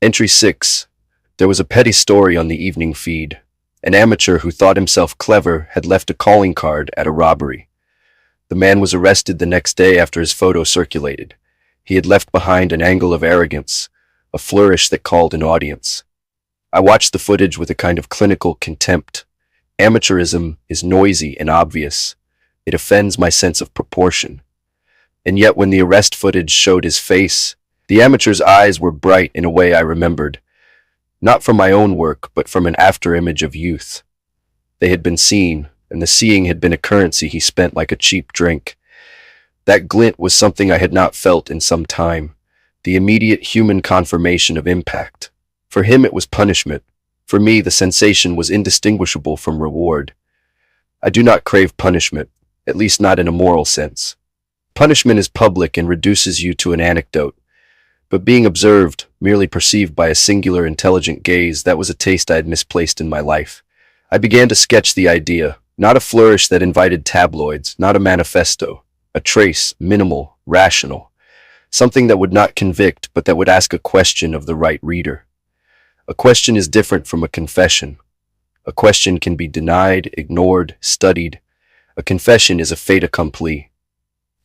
Entry 6. There was a petty story on the evening feed. An amateur who thought himself clever had left a calling card at a robbery. The man was arrested the next day after his photo circulated. He had left behind an angle of arrogance, a flourish that called an audience. I watched the footage with a kind of clinical contempt. Amateurism is noisy and obvious. It offends my sense of proportion. And yet when the arrest footage showed his face, the amateur's eyes were bright in a way I remembered, not from my own work, but from an afterimage of youth. They had been seen, and the seeing had been a currency he spent like a cheap drink. That glint was something I had not felt in some time, the immediate human confirmation of impact. For him it was punishment. For me the sensation was indistinguishable from reward. I do not crave punishment, at least not in a moral sense. Punishment is public and reduces you to an anecdote. But being observed, merely perceived by a singular intelligent gaze, that was a taste I had misplaced in my life. I began to sketch the idea, not a flourish that invited tabloids, not a manifesto, a trace, minimal, rational, something that would not convict, but that would ask a question of the right reader. A question is different from a confession. A question can be denied, ignored, studied. A confession is a fait accompli.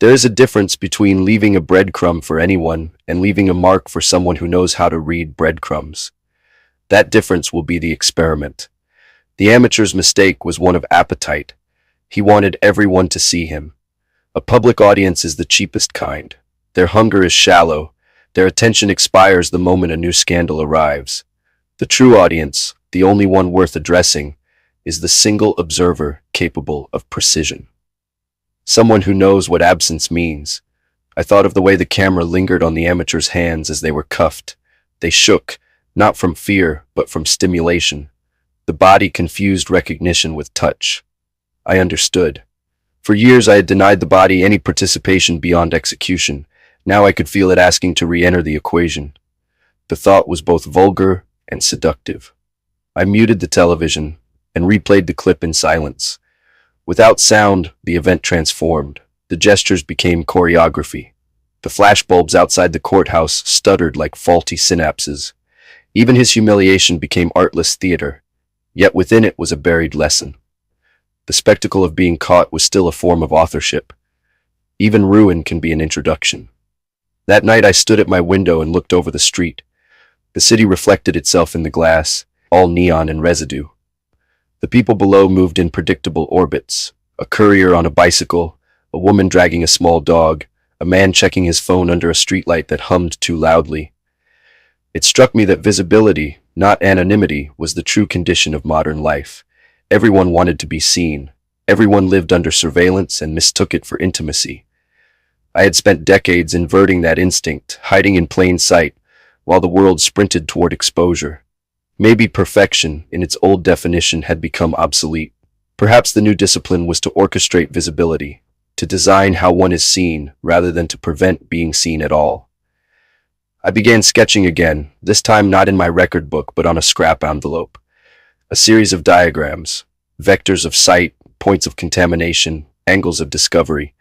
There is a difference between leaving a breadcrumb for anyone and leaving a mark for someone who knows how to read breadcrumbs. That difference will be the experiment. The amateur's mistake was one of appetite. He wanted everyone to see him. A public audience is the cheapest kind. Their hunger is shallow. Their attention expires the moment a new scandal arrives. The true audience, the only one worth addressing, is the single observer capable of precision. Someone who knows what absence means. I thought of the way the camera lingered on the amateur's hands as they were cuffed. They shook, not from fear, but from stimulation. The body confused recognition with touch. I understood. For years I had denied the body any participation beyond execution. Now I could feel it asking to re-enter the equation. The thought was both vulgar and seductive. I muted the television and replayed the clip in silence. Without sound, the event transformed. The gestures became choreography. The flashbulbs outside the courthouse stuttered like faulty synapses. Even his humiliation became artless theater. Yet within it was a buried lesson. The spectacle of being caught was still a form of authorship. Even ruin can be an introduction. That night I stood at my window and looked over the street. The city reflected itself in the glass, all neon and residue. The people below moved in predictable orbits. A courier on a bicycle, a woman dragging a small dog, a man checking his phone under a streetlight that hummed too loudly. It struck me that visibility, not anonymity, was the true condition of modern life. Everyone wanted to be seen. Everyone lived under surveillance and mistook it for intimacy. I had spent decades inverting that instinct, hiding in plain sight, while the world sprinted toward exposure. Maybe perfection, in its old definition, had become obsolete. Perhaps the new discipline was to orchestrate visibility, to design how one is seen, rather than to prevent being seen at all. I began sketching again, this time not in my record book, but on a scrap envelope. A series of diagrams, vectors of sight, points of contamination, angles of discovery.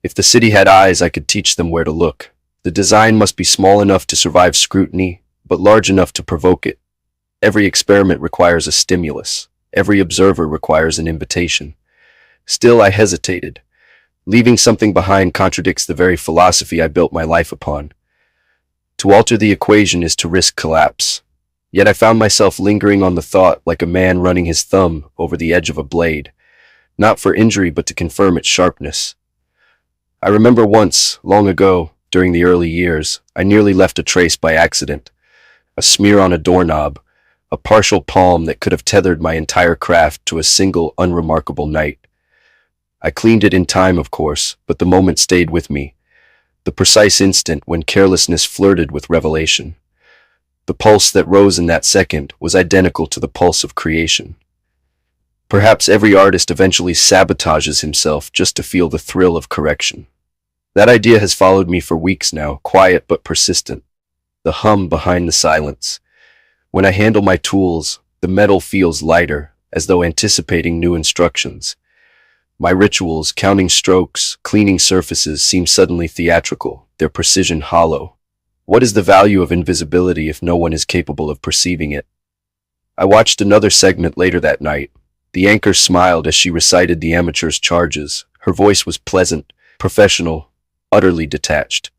If the city had eyes, I could teach them where to look. The design must be small enough to survive scrutiny, but large enough to provoke it. Every experiment requires a stimulus. Every observer requires an invitation. Still, I hesitated. Leaving something behind contradicts the very philosophy I built my life upon. To alter the equation is to risk collapse. Yet I found myself lingering on the thought like a man running his thumb over the edge of a blade, not for injury but to confirm its sharpness. I remember once, long ago, during the early years, I nearly left a trace by accident. A smear on a doorknob, a partial palm that could have tethered my entire craft to a single unremarkable night. I cleaned it in time, of course, but the moment stayed with me. The precise instant when carelessness flirted with revelation. The pulse that rose in that second was identical to the pulse of creation. Perhaps every artist eventually sabotages himself just to feel the thrill of correction. That idea has followed me for weeks now, quiet but persistent. The hum behind the silence. When I handle my tools, the metal feels lighter, as though anticipating new instructions. My rituals, counting strokes, cleaning surfaces, seem suddenly theatrical, their precision hollow. What is the value of invisibility if no one is capable of perceiving it? I watched another segment later that night. The anchor smiled as she recited the amateur's charges. Her voice was pleasant, professional, utterly detached.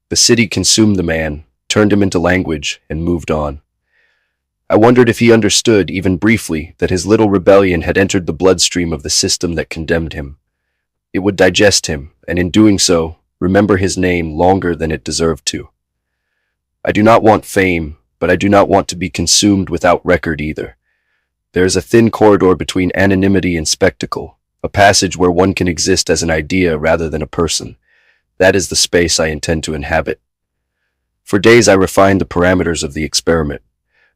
The city consumed the man, turned him into language, and moved on. I wondered if he understood, even briefly, that his little rebellion had entered the bloodstream of the system that condemned him. It would digest him, and in doing so, remember his name longer than it deserved to. I do not want fame, but I do not want to be consumed without record either. There is a thin corridor between anonymity and spectacle, a passage where one can exist as an idea rather than a person. That is the space I intend to inhabit. For days I refined the parameters of the experiment.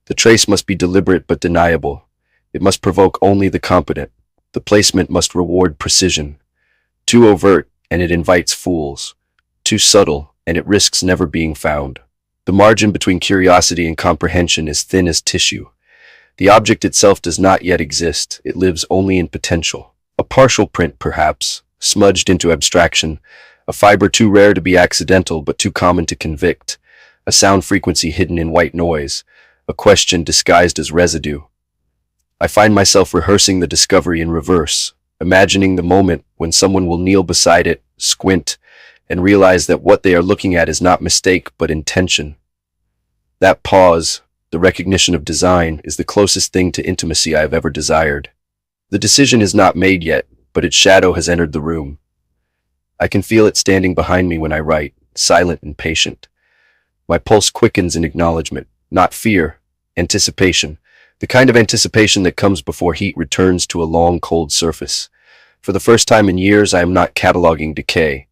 The trace must be deliberate but deniable. It must provoke only the competent. The placement must reward precision. Too overt, and it invites fools. Too subtle, and it risks never being found. The margin between curiosity and comprehension is thin as tissue. The object itself does not yet exist. It lives only in potential. A partial print, perhaps, smudged into abstraction. A fiber too rare to be accidental but too common to convict. A sound frequency hidden in white noise. A question disguised as residue. I find myself rehearsing the discovery in reverse, imagining the moment when someone will kneel beside it, squint, and realize that what they are looking at is not mistake but intention. That pause, the recognition of design, is the closest thing to intimacy I have ever desired. The decision is not made yet, but its shadow has entered the room. I can feel it standing behind me when I write, silent and patient. My pulse quickens in acknowledgement, not fear, anticipation, the kind of anticipation that comes before heat returns to a long, cold surface. For the first time in years, I am not cataloging decay.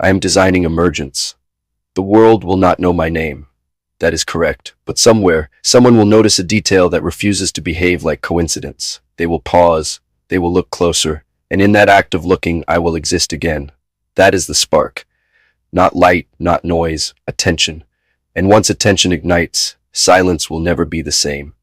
I am designing emergence. The world will not know my name. That is correct, but somewhere, someone will notice a detail that refuses to behave like coincidence. They will pause, they will look closer, and in that act of looking, I will exist again. That is the spark. Not light, not noise, attention. And once attention ignites, silence will never be the same.